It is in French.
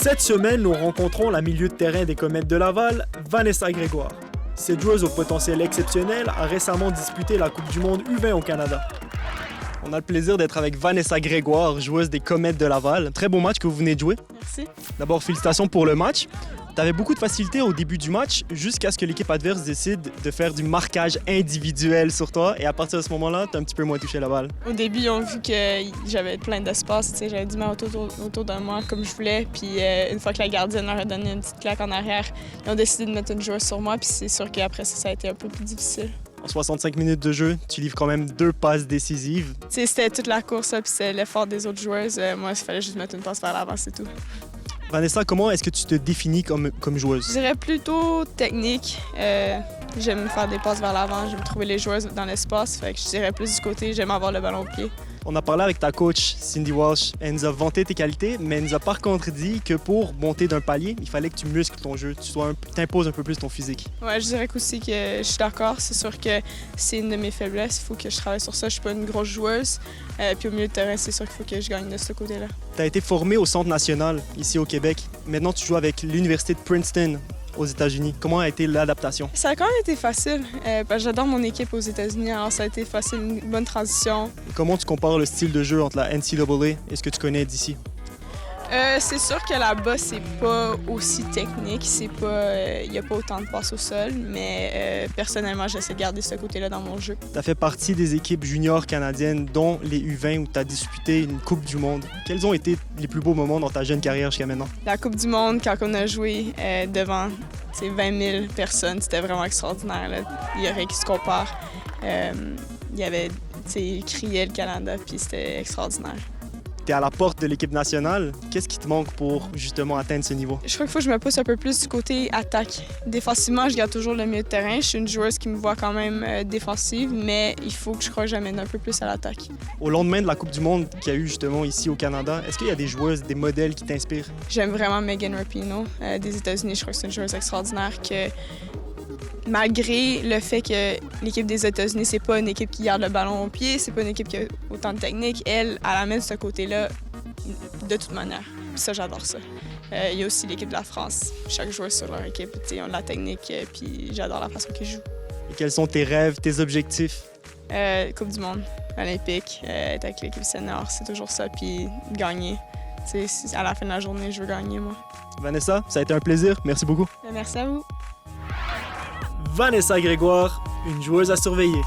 Cette semaine, nous rencontrons la milieu de terrain des Comètes de Laval, Vanessa Grégoire. Cette joueuse au potentiel exceptionnel a récemment disputé la Coupe du Monde U20 au Canada. On a le plaisir d'être avec Vanessa Grégoire, joueuse des Comètes de Laval. Très beau match que vous venez de jouer. Merci. D'abord, félicitations pour le match. Tu avais beaucoup de facilité au début du match jusqu'à ce que l'équipe adverse décide de faire du marquage individuel sur toi. Et à partir de ce moment-là, tu as un petit peu moins touché la balle. Au début, ils ont vu que j'avais plein d'espace. J'avais du mal autour de moi comme je voulais. Puis une fois que la gardienne leur a donné une petite claque en arrière, ils ont décidé de mettre une joueuse sur moi. Puis c'est sûr qu'après ça a été un peu plus difficile. En 65 minutes de jeu, tu livres quand même 2 passes décisives. C'était toute la course, puis c'était l'effort des autres joueuses. Moi, il fallait juste mettre une passe vers l'avant, c'est tout. Vanessa, comment est-ce que tu te définis comme joueuse? Je dirais plutôt technique. J'aime faire des passes vers l'avant, j'aime trouver les joueuses dans l'espace. Fait que je dirais plus du côté, j'aime avoir le ballon au pied. On a parlé avec ta coach, Cindy Walsh. Elle nous a vanté tes qualités, mais elle nous a par contre dit que pour monter d'un palier, il fallait que tu muscles ton jeu, tu t'imposes un peu plus ton physique. Ouais, je dirais aussi que je suis d'accord. C'est sûr que c'est une de mes faiblesses. Il faut que je travaille sur ça. Je suis pas une grosse joueuse. Puis au milieu de terrain, c'est sûr qu'il faut que je gagne de ce côté-là. Tu as été formée au Centre national, ici au Québec. Maintenant, tu joues avec l'Université de Princeton aux États-Unis. Comment a été l'adaptation? Ça a quand même été facile. Parce que j'adore mon équipe aux États-Unis, alors ça a été facile, une bonne transition. Comment tu compares le style de jeu entre la NCAA et ce que tu connais d'ici? C'est sûr que là-bas, c'est pas aussi technique. C'est pas, y a pas autant de passes au sol, mais personnellement, j'essaie de garder ce côté-là dans mon jeu. Tu as fait partie des équipes juniors canadiennes, dont les U20, où tu as disputé une Coupe du Monde. Quels ont été les plus beaux moments dans ta jeune carrière jusqu'à maintenant? La Coupe du Monde, quand on a joué devant 20 000 personnes, c'était vraiment extraordinaire. Là. Il n'y a rien qui se compare. Il y avait, criait le Canada, puis c'était extraordinaire. Tu es à la porte de l'équipe nationale. Qu'est-ce qui te manque pour justement atteindre ce niveau? Je crois qu'il faut que je me pousse un peu plus du côté attaque. Défensivement, je garde toujours le milieu de terrain. Je suis une joueuse qui me voit quand même défensive, mais il faut que je crois que j'amène un peu plus à l'attaque. Au lendemain de la Coupe du Monde qu'il y a eu justement ici au Canada, est-ce qu'il y a des joueuses, des modèles qui t'inspirent? J'aime vraiment Megan Rapinoe des États-Unis. Je crois que c'est une joueuse extraordinaire que malgré le fait que l'équipe des États-Unis, c'est pas une équipe qui garde le ballon au pied, c'est pas une équipe qui a autant de technique, elle amène ce côté-là de toute manière. Puis ça, j'adore ça. Il y a aussi l'équipe de la France. Chaque joueur sur leur équipe, ils ont de la technique, puis j'adore la façon qu'ils jouent. Et quels sont tes rêves, tes objectifs? Coupe du monde, olympique, être avec l'équipe senior, c'est toujours ça, puis gagner. À la fin de la journée, je veux gagner, moi. Vanessa, ça a été un plaisir. Merci beaucoup. Merci à vous. Vanessa Grégoire, une joueuse à surveiller.